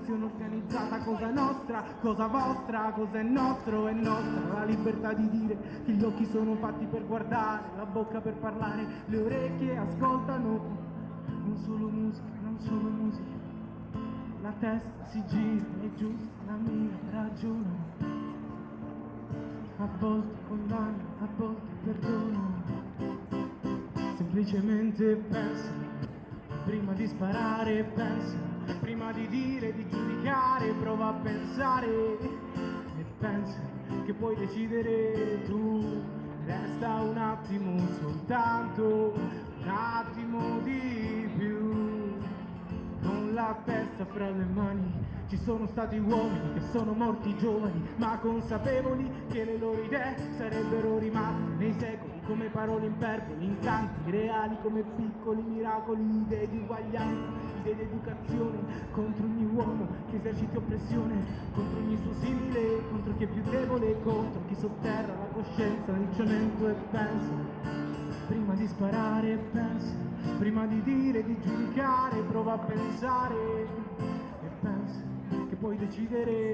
delinquenzione organizzata, cosa nostra, cosa vostra, cosa è nostro, è nostra la libertà di dire che gli occhi sono fatti per guardare, la bocca per parlare, le orecchie ascoltano, non solo musica, non solo musica, la testa si gira, è giusta la mia ragione. A volte condanno, a volte perdono. Semplicemente pensa, prima di sparare pensa, prima di dire, di giudicare, prova a pensare e pensa che puoi decidere tu. Resta un attimo soltanto, un attimo di più. Con la testa fra le mani, ci sono stati uomini che sono morti giovani, ma consapevoli che le loro idee sarebbero rimaste nei secoli come parole imperboli, incanti reali come piccoli miracoli, idee di uguaglianza, idee di educazione, contro ogni uomo che eserciti oppressione, contro ogni suo simile, contro chi è più debole, contro chi sotterra la coscienza nel cemento e pensa. Prima di sparare pensa, prima di dire, di giudicare, prova a pensare e pensa che puoi decidere